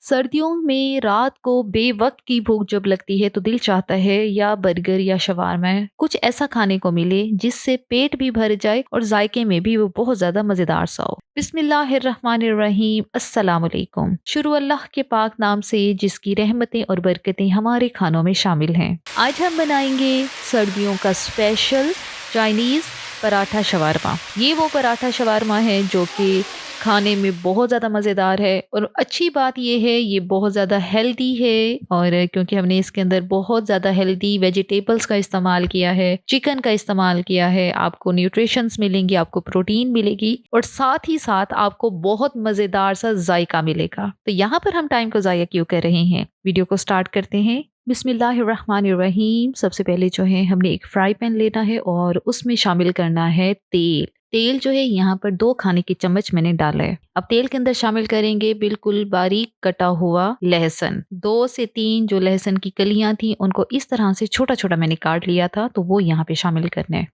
सर्दियों में रात को बेवक्त की भूख जब लगती है तो दिल चाहता है या बर्गर या शवारमा कुछ ऐसा खाने को मिले जिससे पेट भी भर जाए और जायके में भी वो बहुत ज्यादा मजेदार सा हो। बिस्मिल्लाहिर्रहमानिर्रहीम, अस्सलाम वालेकुम। शुरू अल्लाह के पाक नाम से जिसकी रहमतें और बरकतें हमारे खानों में शामिल हैं। आज हम बनाएंगे सर्दियों का स्पेशल चाइनीज पराठा शवारमा। ये वो पराठा शवारमा है जो कि खाने में बहुत ज़्यादा मज़ेदार है और अच्छी बात ये है ये बहुत ज़्यादा हेल्दी है। और क्योंकि हमने इसके अंदर बहुत ज़्यादा हेल्दी वेजिटेबल्स का इस्तेमाल किया है, चिकन का इस्तेमाल किया है, आपको न्यूट्रिशंस मिलेंगी, आपको प्रोटीन मिलेगी और साथ ही साथ आपको बहुत मज़ेदार सा जायका मिलेगा। तो यहाँ पर हम टाइम को ज़ाया क्यों कर रहे हैं, वीडियो को स्टार्ट करते हैं। बिस्मिल्लाहिर्रहमानिर्रहीम। सबसे पहले जो है हमने एक फ्राई पैन लेना है और उसमें शामिल करना है तेल। तेल जो है यहाँ पर 2 खाने के चम्मच मैंने डाला है। अब तेल के अंदर शामिल करेंगे बिल्कुल बारीक कटा हुआ लहसुन। 2 से 3 जो लहसुन की कलियां थी उनको इस तरह से छोटा छोटा मैंने काट लिया था, तो वो यहाँ पे शामिल करना है।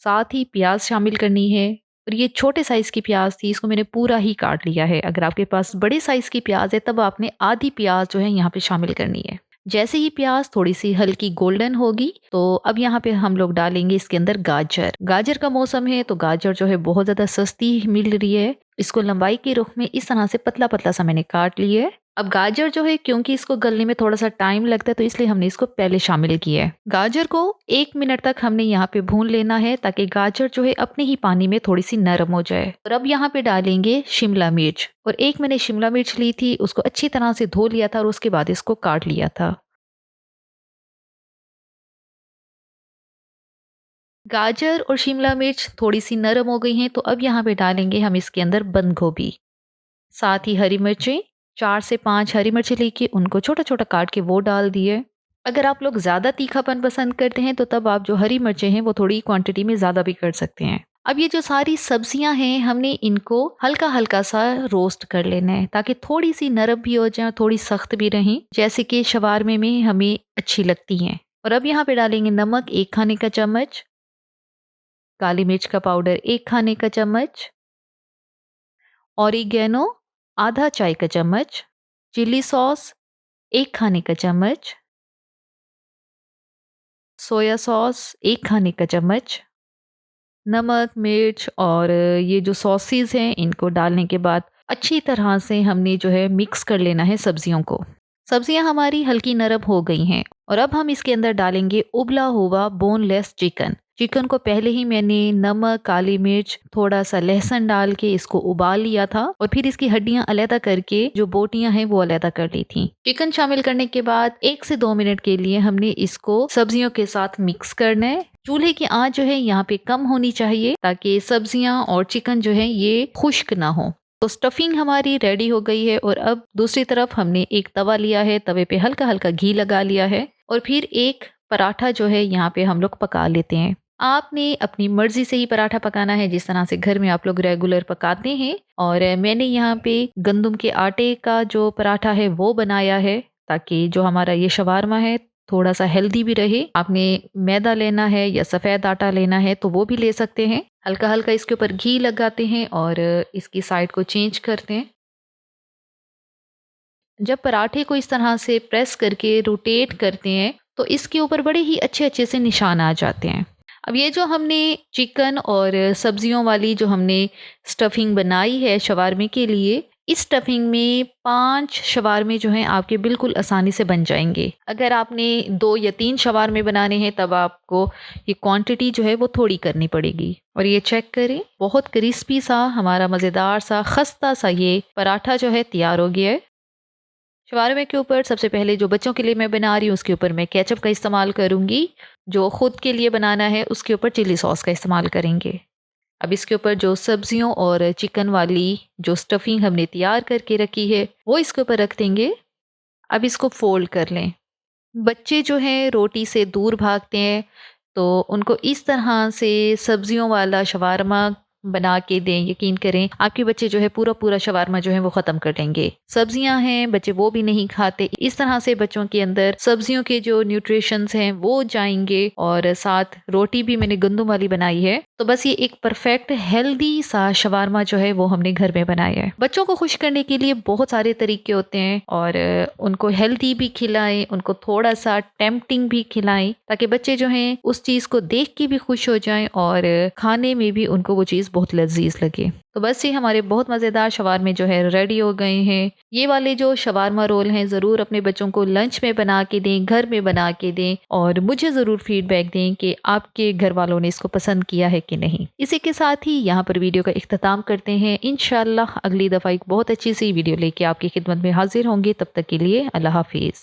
साथ ही प्याज शामिल करनी है और ये छोटे साइज की प्याज थी, इसको मैंने पूरा ही काट लिया है। अगर आपके पास बड़े साइज की प्याज है तब आपने आधी प्याज जो है यहाँ पे शामिल करनी है। जैसे ही प्याज थोड़ी सी हल्की गोल्डन होगी तो अब यहाँ पे हम लोग डालेंगे इसके अंदर गाजर। गाजर का मौसम है तो गाजर जो है बहुत ज्यादा सस्ती मिल रही है। इसको लंबाई के रुख में इस तरह से पतला पतला सा मैंने काट लिया है। अब गाजर जो है क्योंकि इसको गलने में थोड़ा सा टाइम लगता है तो इसलिए हमने इसको पहले शामिल किया है। गाजर को 1 मिनट तक हमने यहाँ पे भून लेना है ताकि गाजर जो है अपने ही पानी में थोड़ी सी नरम हो जाए। और अब यहाँ पे डालेंगे शिमला मिर्च, और एक मैंने शिमला मिर्च ली थी, उसको अच्छी तरह से धो लिया था और उसके बाद इसको काट लिया था। गाजर और शिमला मिर्च थोड़ी सी नरम हो गई हैं तो अब यहाँ पे डालेंगे हम इसके अंदर बंद गोभी। साथ ही हरी मिर्चें, 4 से 5 हरी मिर्चें लेके उनको छोटा छोटा काट के वो डाल दिए। अगर आप लोग ज़्यादा तीखापन पसंद करते हैं तो तब आप जो हरी मिर्चें हैं वो थोड़ी क्वांटिटी में ज़्यादा भी कर सकते हैं। अब ये जो सारी सब्जियां हैं हमने इनको हल्का हल्का सा रोस्ट कर लेना है ताकि थोड़ी सी नरम भी हो जाए और थोड़ी सख्त भी रहें, जैसे कि शवारमे में हमें अच्छी लगती हैं। और अब यहाँ पे डालेंगे नमक 1 खाने का चम्मच, काली मिर्च का पाउडर 1 खाने का चम्मच, ऑरिगेनो आधा चाय का चम्मच, चिली सॉस 1 खाने का चम्मच, सोया सॉस 1 खाने का चम्मच। नमक, मिर्च और ये जो सॉसेस हैं इनको डालने के बाद अच्छी तरह से हमने जो है मिक्स कर लेना है सब्जियों को। सब्जियां हमारी हल्की नरम हो गई हैं और अब हम इसके अंदर डालेंगे उबला हुआ बोनलेस चिकन। चिकन को पहले ही मैंने नमक, काली मिर्च, थोड़ा सा लहसुन डाल के इसको उबाल लिया था और फिर इसकी हड्डियां अलग करके जो बोटियां हैं वो अलग कर ली थी। चिकन शामिल करने के बाद 1 से 2 मिनट के लिए हमने इसको सब्जियों के साथ मिक्स करना है। चूल्हे की आंच जो है यहाँ पे कम होनी चाहिए ताकि सब्जियां और चिकन जो है ये खुश्क ना हो। तो स्टफिंग हमारी रेडी हो गई है और अब दूसरी तरफ हमने एक तवा लिया है, तवे पे हल्का हल्का घी लगा लिया है और फिर एक पराठा जो है यहाँ पे हम लोग पका लेते हैं। आपने अपनी मर्जी से ही पराठा पकाना है जिस तरह से घर में आप लोग रेगुलर पकाते हैं। और मैंने यहाँ पे गंदम के आटे का जो पराठा है वो बनाया है ताकि जो हमारा ये शवारमा है थोड़ा सा हेल्दी भी रहे। आपने मैदा लेना है या सफ़ेद आटा लेना है तो वो भी ले सकते हैं। हल्का हल्का इसके ऊपर घी लगाते हैं और इसकी साइड को चेंज करते हैं। जब पराठे को इस तरह से प्रेस करके रोटेट करते हैं तो इसके ऊपर बड़े ही अच्छे अच्छे से निशान आ जाते हैं। अब ये जो हमने चिकन और सब्जियों वाली जो हमने स्टफिंग बनाई है शवारमे के लिए, इस स्टफिंग में 5 शवारमे जो हैं आपके बिल्कुल आसानी से बन जाएंगे। अगर आपने 2 या 3 शवारमे बनाने हैं तब आपको ये क्वांटिटी जो है वो थोड़ी करनी पड़ेगी। और ये चेक करें, बहुत क्रिस्पी सा हमारा मज़ेदार सा खस्ता सा ये पराठा जो है तैयार हो गया है। शवारमे के ऊपर सबसे पहले जो बच्चों के लिए मैं बना रही हूँ उसके ऊपर मैं केचप का इस्तेमाल करूँगी। जो खुद के लिए बनाना है उसके ऊपर चिली सॉस का इस्तेमाल करेंगे। अब इसके ऊपर जो सब्जियों और चिकन वाली जो स्टफिंग हमने तैयार करके रखी है वो इसके ऊपर रख देंगे। अब इसको फोल्ड कर लें। बच्चे जो हैं रोटी से दूर भागते हैं तो उनको इस तरह से सब्जियों वाला शवारमा बना के दें। यकीन करें आपके बच्चे जो है पूरा पूरा शवारमा जो है वो ख़त्म कर देंगे। सब्जियां हैं बच्चे वो भी नहीं खाते, इस तरह से बच्चों के अंदर सब्जियों के जो न्यूट्रिशंस हैं वो जाएंगे। और साथ रोटी भी मैंने गंदम वाली बनाई है तो बस ये एक परफेक्ट हेल्दी सा शवारमा जो है वो हमने घर में बनाया है। बच्चों को खुश करने के लिए बहुत सारे तरीके होते हैं और उनको हेल्दी भी खिलाएं, उनको थोड़ा सा टेम्पटिंग भी खिलाएं ताकि बच्चे जो हैं उस चीज को देख के भी खुश हो जाएं और खाने में भी उनको वो चीज बहुत लजीज लगे। तो बस ये हमारे बहुत मज़ेदार शवारमे जो है रेडी हो गए हैं। ये वाले जो शवारमा रोल हैं ज़रूर अपने बच्चों को लंच में बना के दें, घर में बना के दें और मुझे ज़रूर फीडबैक दें कि आपके घर वालों ने इसको पसंद किया है कि नहीं। इसी के साथ ही यहाँ पर वीडियो का इख्तिताम करते हैं। इंशाल्लाह अगली दफ़ा एक बहुत अच्छी सी वीडियो लेके आपकी खिदमत में हाजिर होंगे। तब तक के लिए अल्लाह हाफिज़।